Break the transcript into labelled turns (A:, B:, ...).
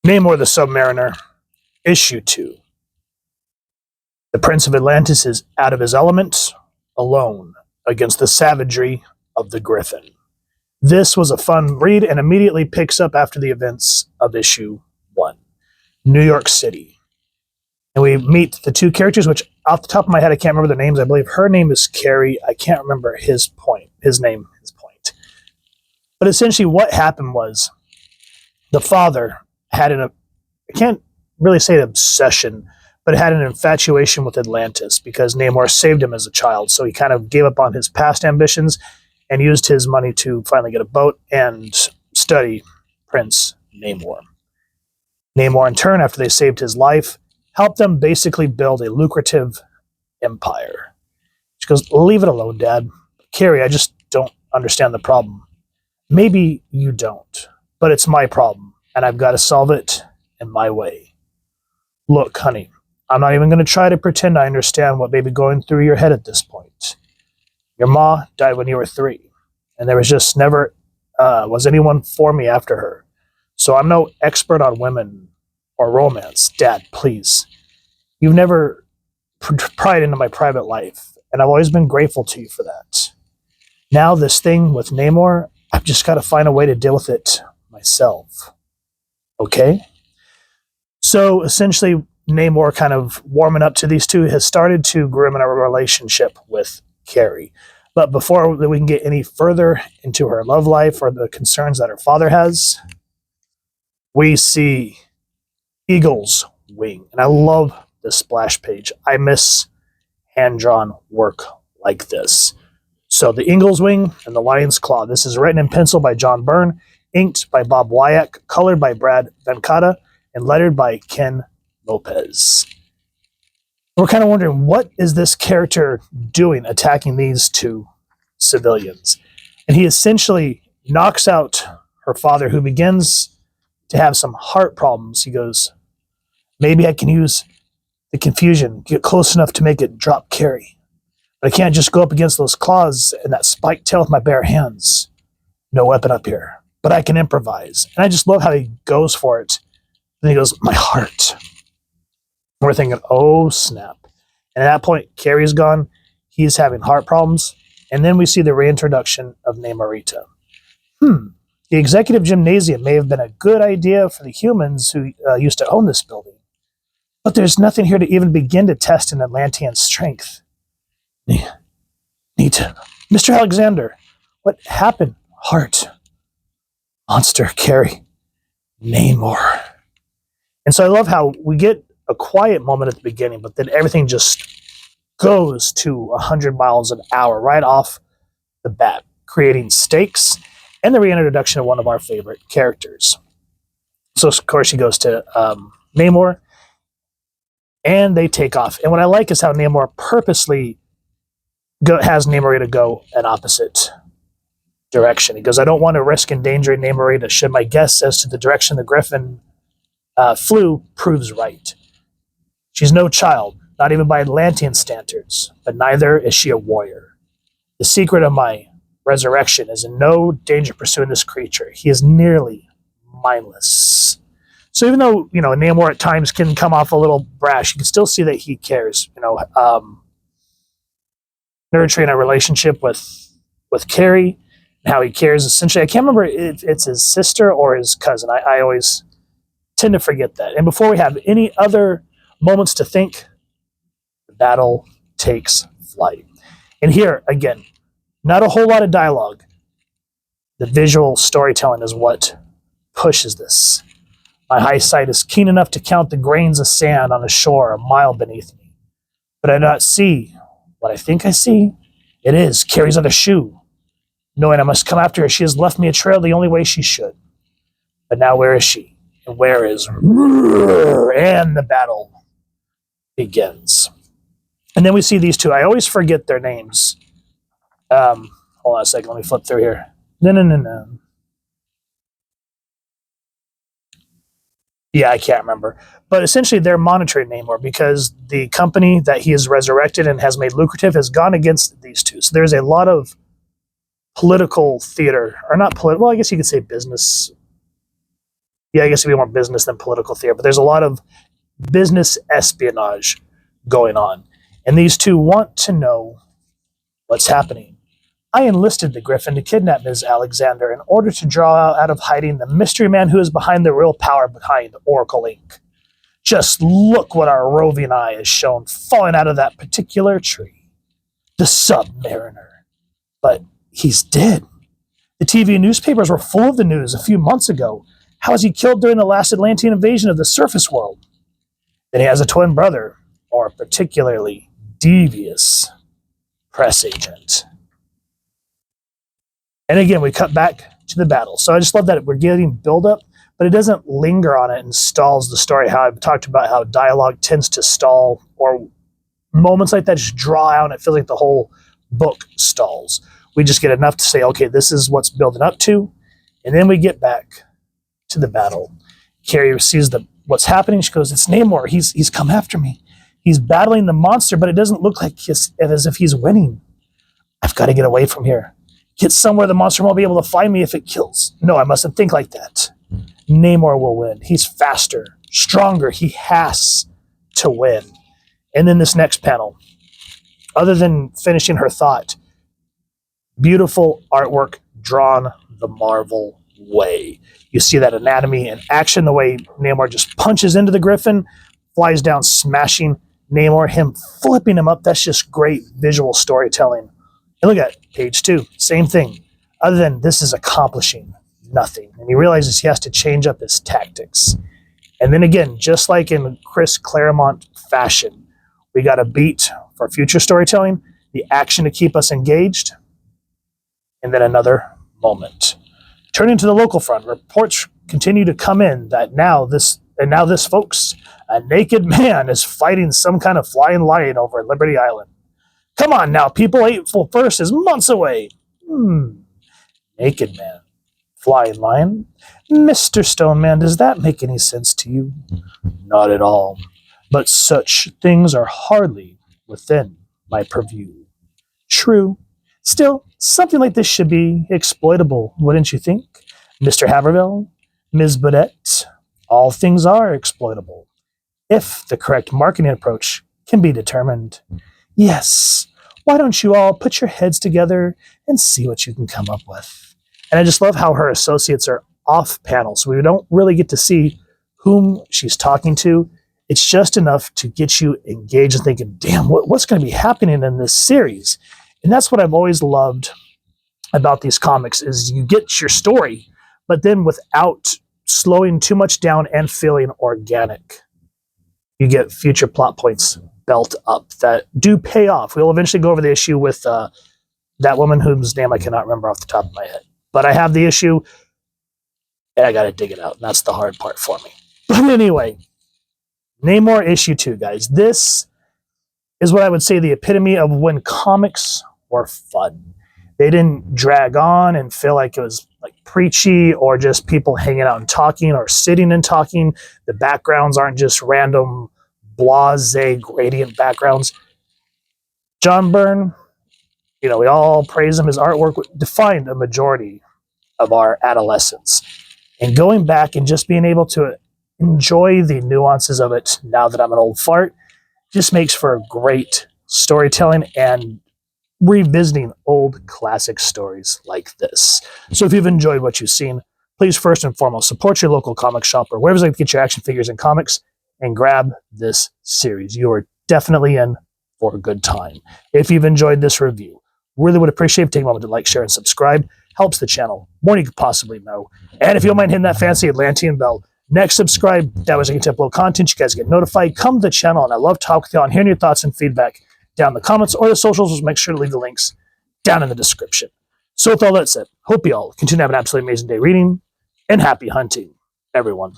A: Namor the Submariner, Issue 2. The Prince of Atlantis is out of his element, alone, against the savagery of the Griffin. This was a fun read and immediately picks up after the events of Issue 1. New York City. And we meet the two characters, which off the top of my head, I can't remember their names. I believe her name is Carrie. I can't remember his name. But essentially what happened was the father had I can't really say an obsession, but had an infatuation with Atlantis because Namor saved him as a child. So he kind of gave up on his past ambitions and used his money to finally get a boat and study Prince Namor. Namor, in turn, after they saved his life, helped them basically build a lucrative empire. She goes, leave it alone, Dad. Carrie, I just don't understand the problem. Maybe you don't, but it's my problem, and I've got to solve it in my way. Look, honey, I'm not even going to try to pretend I understand what may be going through your head at this point. Your ma died when you were 3, and there was just never was anyone for me after her. So I'm no expert on women or romance. Dad, please. You've never pried into my private life, and I've always been grateful to you for that. Now this thing with Namor, I've just got to find a way to deal with it myself. Okay? So essentially, Namor, kind of warming up to these two, has started to groom a relationship with Carrie. But before we can get any further into her love life or the concerns that her father has, we see Eagle's Wing. And I love this splash page. I miss hand-drawn work like this. So the Eagle's Wing and the Lion's Claw. This is written in pencil by John Byrne, inked by Bob Wiacek, colored by Brad Vancata, and lettered by Ken Lopez. We're kind of wondering, what is this character doing attacking these two civilians? And he essentially knocks out her father, who begins to have some heart problems. He goes, maybe I can use the confusion, get close enough to make it drop Carrie. But I can't just go up against those claws and that spiked tail with my bare hands. No weapon up here. But I can improvise. And I just love how he goes for it. And he goes, my heart. And we're thinking, oh, snap. And at that point, Carrie's gone. He's having heart problems. And then we see the reintroduction of Namorita. The executive gymnasium may have been a good idea for the humans who used to own this building. But there's nothing here to even begin to test an Atlantean strength. Nita. Mr. Alexander, what happened? Heart. Monster, Carrie. Namor. And so I love how we get a quiet moment at the beginning, but then everything just goes to 100 miles an hour right off the bat, creating stakes and the reintroduction of one of our favorite characters. So, of course, she goes to Namor, and they take off. And what I like is how Namor purposely has Namorita go an opposite direction. He goes, I don't want to risk endangering Namorita should my guess as to the direction the Griffin flew proves right. She's no child, not even by Atlantean standards, but neither is she a warrior. The secret of my resurrection is in no danger pursuing this creature. He is nearly mindless. So even though, Namor at times can come off a little brash, you can still see that he cares, nurturing a relationship with Carrie, and how he cares. Essentially, I can't remember if it's his sister or his cousin. I always tend to forget that. And before we have any other moments to think, the battle takes flight. And here, again, not a whole lot of dialogue. The visual storytelling is what pushes this. My eyesight is keen enough to count the grains of sand on the shore a mile beneath me. But I do not see what I think I see. It is Carrie's other shoe. Knowing I must come after her, she has left me a trail the only way she should. But now where is she? And where is... And the battle begins. And then we see these two. I always forget their names. Hold on a second. Let me flip through here. No. Yeah, I can't remember. But essentially, they're monitoring Namor because the company that he has resurrected and has made lucrative has gone against these two. So there's a lot of political theater, or not political, well, I guess you could say business Yeah, I guess it'd be more business than political theater, but there's a lot of business espionage going on. And these two want to know what's happening. I enlisted the Griffin to kidnap Ms. Alexander in order to draw out of hiding the mystery man who is behind the real power behind Oracle Inc. Just look what our roving eye has shown falling out of that particular tree. The Submariner. But he's dead. The TV and newspapers were full of the news a few months ago. How was he killed during the last Atlantean invasion of the surface world? Then he has a twin brother, or a particularly devious press agent. And again, we cut back to the battle. So I just love that we're getting build-up, but it doesn't linger on it and stalls the story. How I've talked about how dialogue tends to stall, or moments like that just draw out and it feels like the whole book stalls. We just get enough to say, okay, this is what's building up to, and then we get back to the battle. Carrie sees what's happening. She goes, it's Namor. He's come after me. He's battling the monster, but it doesn't look like as if he's winning. I've got to get away from here. Get somewhere the monster won't be able to find me if it kills. No, I mustn't think like that. Namor will win. He's faster, stronger. He has to win. And then this next panel, other than finishing her thought, beautiful artwork drawn the Marvel way. You see that anatomy in action, the way Namor just punches into the Griffin, flies down, smashing Namor, him flipping him up. That's just great visual storytelling. And look at page 2, same thing. Other than this is accomplishing nothing. And he realizes he has to change up his tactics. And then again, just like in Chris Claremont fashion, we got a beat for future storytelling, the action to keep us engaged, and then another moment. Turning to the local front, reports continue to come in that now this, folks, a naked man is fighting some kind of flying lion over at Liberty Island. Come on now, people, April 1st is months away. Naked man, flying lion? Mr. Stoneman, does that make any sense to you? Not at all. But such things are hardly within my purview. True. Still, something like this should be exploitable, wouldn't you think? Mr. Haverville, Ms. Burdett, all things are exploitable, if the correct marketing approach can be determined. Yes, why don't you all put your heads together and see what you can come up with? And I just love how her associates are off panel, so we don't really get to see whom she's talking to. It's just enough to get you engaged and thinking, damn, what's going to be happening in this series? And that's what I've always loved about these comics is you get your story, but then without slowing too much down and feeling organic. You get future plot points built up that do pay off. We'll eventually go over the issue with that woman whose name I cannot remember off the top of my head. But I have the issue, and I got to dig it out, and that's the hard part for me. But anyway, Namor issue 2, guys. This is what I would say the epitome of when comics were fun. They didn't drag on and feel like it was like preachy or just people hanging out and talking or sitting and talking. The backgrounds aren't just random blasé gradient backgrounds. John Byrne, we all praise him. His artwork defined a majority of our adolescence. And going back and just being able to enjoy the nuances of it now that I'm an old fart just makes for great storytelling and revisiting old classic stories like this. So if you've enjoyed what you've seen, please first and foremost support your local comic shop or wherever you get your action figures and comics and grab this series. You are definitely in for a good time. If you've enjoyed this review, really would appreciate if you take a moment to like, share, and subscribe. Helps the channel more than you could possibly know. And if you don't mind hitting that fancy Atlantean bell, next subscribe. That was a tip low content. You guys get notified. Come to the channel, and I love talking with you and hearing your thoughts and feedback down in the comments or the socials. Make sure to leave the links down in the description. So with all that said, hope you all continue to have an absolutely amazing day reading, and happy hunting, everyone.